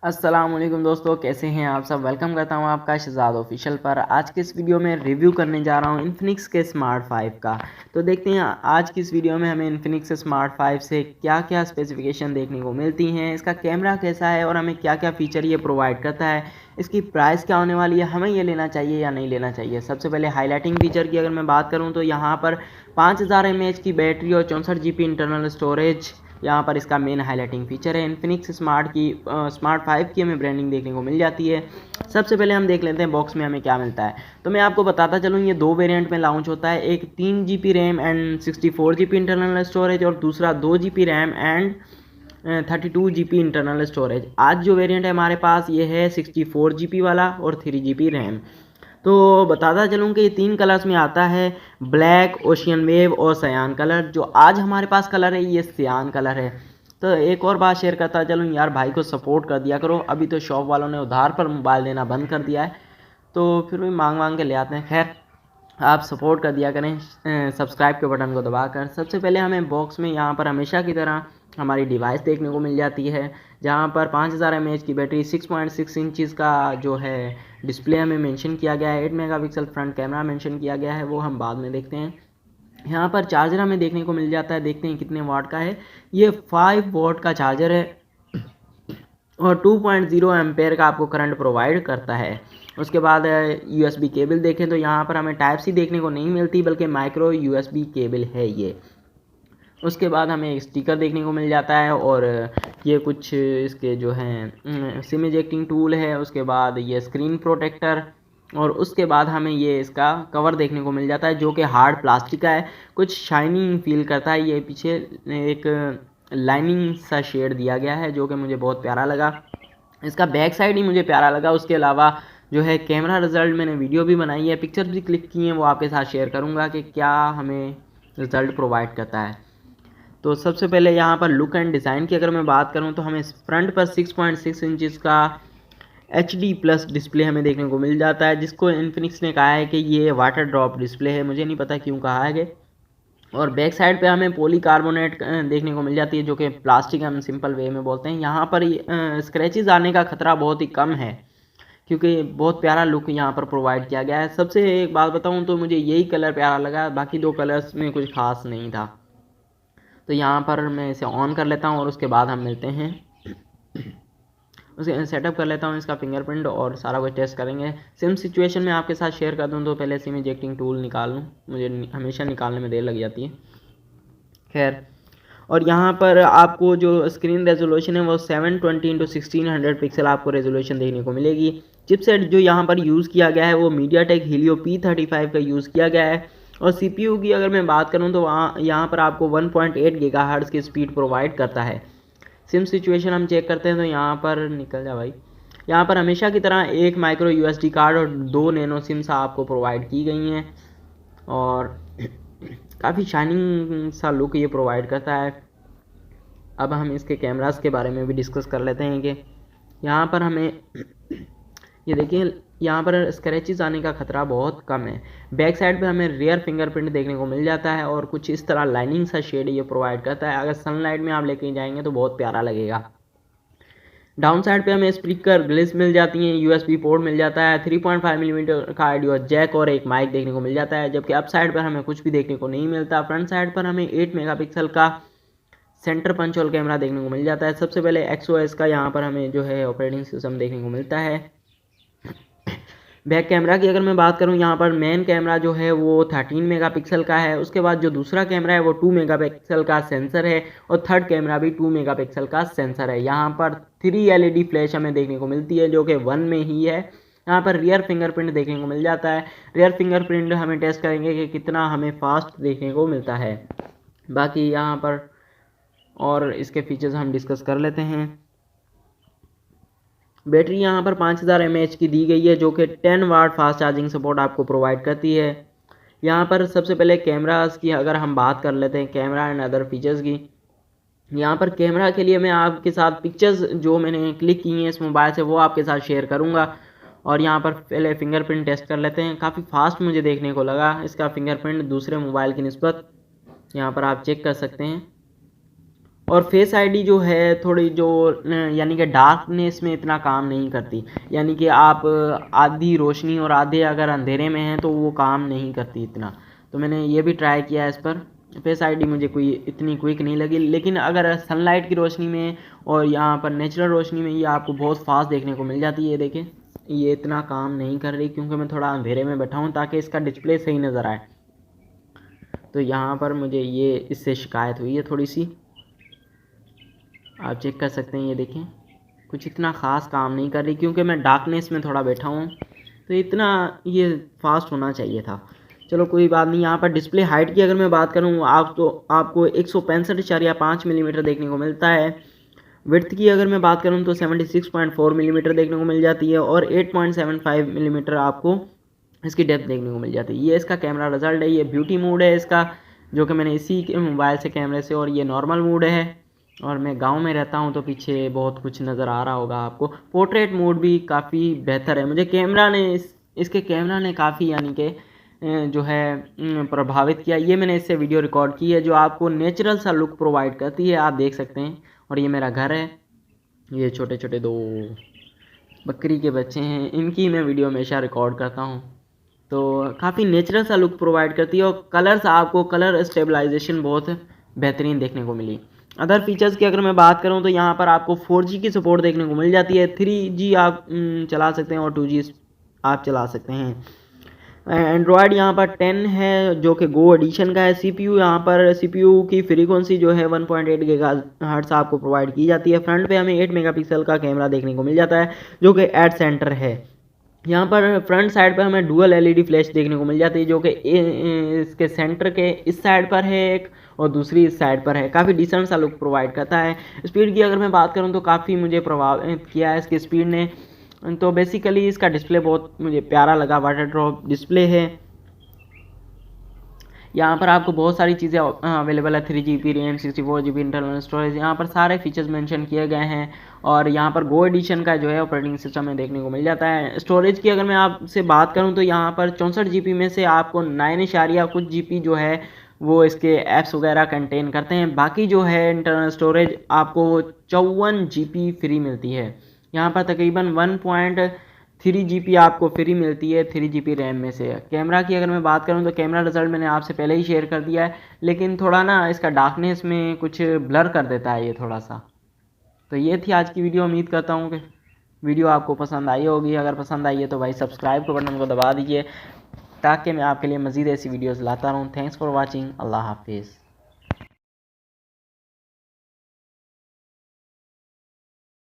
अस्सलामुअलैकुम दोस्तों, कैसे हैं आप सब। वेलकम करता हूं आपका शहजाद ऑफिशियल पर। आज के इस वीडियो में रिव्यू करने जा रहा हूं इन्फिनिक्स के स्मार्ट 5 का। तो देखते हैं आज की इस वीडियो में हमें इन्फिनिक्स स्मार्ट 5 से क्या क्या स्पेसिफिकेशन देखने को मिलती हैं, इसका कैमरा कैसा है और हमें क्या क्या फ़ीचर ये प्रोवाइड करता है, इसकी प्राइस क्या होने वाली है, हमें ये लेना चाहिए या नहीं लेना चाहिए। सबसे पहले हाईलाइटिंग फीचर की अगर मैं बात करूँ तो यहाँ पर 5000 mAh की बैटरी और 64 GB इंटरनल स्टोरेज यहाँ पर इसका मेन हाईलाइटिंग फीचर है। इन्फिनिक्स स्मार्ट 5 की हमें ब्रांडिंग देखने को मिल जाती है। सबसे पहले हम देख लेते हैं बॉक्स में हमें क्या मिलता है। तो मैं आपको बताता चलूँ, ये दो वेरिएंट में लॉन्च होता है, एक 3 GB RAM and 64 GB internal storage और दूसरा 2 GB RAM and 32 GB internal storage. आज जो वेरिएंट है हमारे पास ये है 64 GB वाला और 3 GB रैम। तो बताता चलूँ कि ये 3 कलर्स में आता है, ब्लैक, ओशियन वेव और सयान कलर। जो आज हमारे पास कलर है ये सयान कलर है। तो एक और बात शेयर करता चलूँ, यार भाई को सपोर्ट कर दिया करो। अभी तो शॉप वालों ने उधार पर मोबाइल देना बंद कर दिया है, तो फिर भी मांग मांग के ले आते हैं। खैर, आप सपोर्ट कर दिया करें सब्सक्राइब के बटन को दबाकर। सबसे पहले हमें बॉक्स में यहाँ पर हमेशा की तरह हमारी डिवाइस देखने को मिल जाती है, जहाँ पर 5000 mAh की बैटरी, 6.6 इंचज़ का जो है डिस्प्ले हमें मेंशन किया गया है, 8 मेगापिक्सल फ्रंट कैमरा मेंशन किया गया है, वो हम बाद में देखते हैं। यहाँ पर चार्जर हमें देखने को मिल जाता है, देखते हैं कितने वाट का है। ये 5 वॉट का चार्जर है और 2.0 एम्पेयर का आपको करंट प्रोवाइड करता है। उसके बाद USB केबल देखें तो यहाँ पर हमें टाइप सी देखने को नहीं मिलती, बल्कि माइक्रो USB केबल है ये। उसके बाद हमें एक स्टिकर देखने को मिल जाता है और ये कुछ इसके जो हैं सिम इजेक्टिंग टूल है। उसके बाद ये स्क्रीन प्रोटेक्टर और उसके बाद हमें ये इसका कवर देखने को मिल जाता है, जो कि हार्ड प्लास्टिक का है, कुछ शाइनिंग फील करता है। ये पीछे एक लाइनिंग सा शेड दिया गया है जो कि मुझे बहुत प्यारा लगा। इसका बैक साइड ही मुझे प्यारा लगा। उसके अलावा जो है कैमरा रिज़ल्ट, मैंने वीडियो भी बनाई है, पिक्चर्स भी क्लिक की हैं, वो आपके साथ शेयर करूँगा कि क्या हमें रिज़ल्ट प्रोवाइड करता है। तो सबसे पहले यहाँ पर लुक एंड डिज़ाइन की अगर मैं बात करूँ तो हमें फ्रंट पर 6.6 इंचज़ का HD+ डिस्प्ले हमें देखने को मिल जाता है, जिसको इन्फिनिक्स ने कहा है कि ये वाटर ड्रॉप डिस्प्ले है। मुझे नहीं पता क्यों कहा है। और बैक साइड पे हमें पॉलीकार्बोनेट देखने को मिल जाती है, जो कि प्लास्टिक हम सिंपल वे में बोलते हैं। यहाँ पर स्क्रैचेस आने का खतरा बहुत ही कम है, क्योंकि बहुत प्यारा लुक यहाँ पर प्रोवाइड किया गया है। सबसे एक बात बताऊँ तो मुझे यही कलर प्यारा लगा, बाकी दो कलर्स में कुछ खास नहीं था। तो यहाँ पर मैं इसे ऑन कर लेता हूँ और उसके बाद हम मिलते हैं। उसे सेटअप कर लेता हूँ इसका फिंगरप्रिंट और सारा कुछ टेस्ट करेंगे। सिम सिचुएशन में आपके साथ शेयर कर दूँ तो पहले सिम इजेक्टिंग टूल निकाल लूँ, मुझे हमेशा निकालने में देर लग जाती है। खैर, और यहाँ पर आपको जो स्क्रीन रेजोल्यूशन है वो 720x1600 पिक्सल आपको रेजोल्यूशन देखने को मिलेगी। चिपसेट जो यहाँ पर यूज़ किया गया है वो मीडियाटेक हीलियो P35 का यूज़ किया गया है। और CPU की अगर मैं बात करूँ तो यहाँ पर आपको 1.8 गीगाहर्ट्ज़ की स्पीड प्रोवाइड करता है। सिम सिचुएशन हम चेक करते हैं तो यहाँ पर निकल जा भाई, यहाँ पर हमेशा की तरह एक माइक्रो USB कार्ड और 2 नैनो सिम्स आपको प्रोवाइड की गई हैं और काफ़ी शाइनिंग सा लुक ये प्रोवाइड करता है। अब हम इसके कैमरास के बारे में भी डिस्कस कर लेते हैं कि यहाँ पर हमें ये देखिए, यहाँ पर स्क्रैचेस आने का खतरा बहुत कम है। बैक साइड पे हमें रियर फिंगरप्रिंट देखने को मिल जाता है और कुछ इस तरह लाइनिंग सा शेड ये प्रोवाइड करता है। अगर सनलाइट में आप लेके जाएंगे तो बहुत प्यारा लगेगा। डाउन साइड पे हमें स्पीकर ग्लिस मिल जाती हैं, USB पोर्ट मिल जाता है, 3.5 मिलीमीटर का ऑडियो जैक और एक माइक देखने को मिल जाता है। जबकि अप साइड पर हमें कुछ भी देखने को नहीं मिलता। फ्रंट साइड पर हमें 8 मेगापिक्सल का सेंटर पंच होल कैमरा देखने को मिल जाता है। सबसे पहले XOS का यहाँ पर हमें जो है ऑपरेटिंग सिस्टम देखने को मिलता है। बैक कैमरा की अगर मैं बात करूं, यहाँ पर मेन कैमरा जो है वो 13 मेगापिक्सल का है। उसके बाद जो दूसरा कैमरा है वो 2 मेगापिक्सल का सेंसर है और थर्ड कैमरा भी 2 मेगापिक्सल का सेंसर है। यहाँ पर 3 LED फ्लैश हमें देखने को मिलती है, जो कि 1 में ही है। यहाँ पर रियर फिंगरप्रिंट देखने को मिल जाता है। रियर फिंगरप्रिंट हमें टेस्ट करेंगे कि कितना हमें फास्ट देखने को मिलता है। बाकी यहाँ पर और इसके फीचर्स हम डिस्कस कर लेते हैं। बैटरी यहाँ पर 5000 mAh की दी गई है, जो कि 10 वाट फास्ट चार्जिंग सपोर्ट आपको प्रोवाइड करती है। यहाँ पर सबसे पहले कैमरास की अगर हम बात कर लेते हैं, कैमरा एंड अदर फीचर्स की। यहाँ पर कैमरा के लिए मैं आपके साथ पिक्चर्स जो मैंने क्लिक की हैं इस मोबाइल से वो आपके साथ शेयर करूँगा। और यहाँ पर पहले फिंगरप्रिंट टेस्ट कर लेते हैं। काफ़ी फास्ट मुझे देखने को लगा इसका फिंगरप्रिंट दूसरे मोबाइल की निस्बत। यहाँ पर आप चेक कर सकते हैं और फेस आईडी जो है थोड़ी जो यानी कि डार्कनेस में इतना काम नहीं करती, यानी कि आप आधी रोशनी और आधे अगर अंधेरे में हैं तो वो काम नहीं करती इतना। तो मैंने ये भी ट्राई किया है इस पर। फेस आईडी मुझे कोई इतनी क्विक नहीं लगी, लेकिन अगर सनलाइट की रोशनी में और यहाँ पर नेचुरल रोशनी में ये आपको बहुत फास्ट देखने को मिल जाती है। देखें ये इतना काम नहीं कर रही क्योंकि मैं थोड़ा अंधेरे में बैठा हूँ ताकि इसका डिस्प्ले सही नज़र आए। तो यहाँ पर मुझे ये इससे शिकायत हुई है थोड़ी सी, आप चेक कर सकते हैं। ये देखें कुछ इतना ख़ास काम नहीं कर रही क्योंकि मैं डार्कनेस में थोड़ा बैठा हूँ, तो इतना ये फास्ट होना चाहिए था। चलो कोई बात नहीं। यहाँ पर डिस्प्ले हाइट की अगर मैं बात करूँ आपको 165.5 मिलीमीटर देखने को मिलता है। विड्थ की अगर मैं बात करूँ तो 76.4 मिलीमीटर देखने को मिल जाती है और 8.75 मिलीमीटर आपको इसकी डेप्थ देखने को मिल जाती है। ये इसका कैमरा रिजल्ट है। ये ब्यूटी मोड है इसका, जो कि मैंने इसी के मोबाइल से कैमरे से, और ये नॉर्मल मोड है। और मैं गांव में रहता हूं तो पीछे बहुत कुछ नज़र आ रहा होगा आपको। पोर्ट्रेट मोड भी काफ़ी बेहतर है। मुझे कैमरा ने इसके कैमरा ने काफ़ी यानी कि जो है प्रभावित किया। ये मैंने इससे वीडियो रिकॉर्ड की है जो आपको नेचुरल सा लुक प्रोवाइड करती है, आप देख सकते हैं। और ये मेरा घर है, ये छोटे छोटे 2 बकरी के बच्चे हैं, इनकी मैं वीडियो हमेशा रिकॉर्ड करता हूँ। तो काफ़ी नेचुरल सा लुक प्रोवाइड करती है और कलर्स आपको कलर स्टेबलाइजेशन बहुत बेहतरीन देखने को मिली। अदर फीचर्स की अगर मैं बात करूं तो यहाँ पर आपको 4G की सपोर्ट देखने को मिल जाती है। 3G आप चला सकते हैं और 2G आप चला सकते हैं। एंड्रॉयड यहाँ पर 10 है जो कि गो एडिशन का है। CPU यहाँ पर CPU की फ्रीक्वेंसी जो है 1.8 गीगाहर्ट्ज़ आपको प्रोवाइड की जाती है। फ्रंट पे हमें 8 मेगापिक्सल का कैमरा देखने को मिल जाता है जो कि एड सेंटर है। यहाँ पर फ्रंट साइड पर हमें डुअल LED फ्लैश देखने को मिल जाती है जो कि इसके सेंटर के इस साइड पर है एक और दूसरी इस साइड पर है। काफ़ी डिसेंट सा लुक प्रोवाइड करता है। स्पीड की अगर मैं बात करूँ तो काफ़ी मुझे प्रभावित किया है इसकी स्पीड ने। तो बेसिकली इसका डिस्प्ले बहुत मुझे प्यारा लगा, वाटर ड्रॉप डिस्प्ले है। यहाँ पर आपको बहुत सारी चीज़ें अवेलेबल है। 3GB RAM, 64GB internal storage, यहाँ पर सारे फीचर्स मेंशन किए गए हैं। और यहाँ पर गो एडिशन का जो है ऑपरेटिंग सिस्टम में देखने को मिल जाता है। स्टोरेज की अगर मैं आपसे बात करूँ तो यहाँ पर 64GB में से आपको 9 कुछ GB जो है वो इसके ऐप्स वगैरह कंटेन करते हैं। बाकी जो है इंटरनल स्टोरेज आपको 54GB फ्री मिलती है। यहाँ पर तकरीबन 1.3GB आपको फ्री मिलती है 3GB रैम में से। कैमरा की अगर मैं बात करूँ तो कैमरा रिजल्ट मैंने आपसे पहले ही शेयर कर दिया है, लेकिन थोड़ा ना इसका डार्कनेस में कुछ ब्लर कर देता है ये थोड़ा सा। तो ये थी आज की वीडियो। उम्मीद करता हूँ कि वीडियो आपको पसंद आई होगी। अगर पसंद आई है तो भाई सब्सक्राइब के बटन को दबा दीजिए ताकि मैं आपके लिए मज़ीद ऐसी वीडियोज़ लाता रहूँ। Thanks for watching. अल्लाह हाफिज़।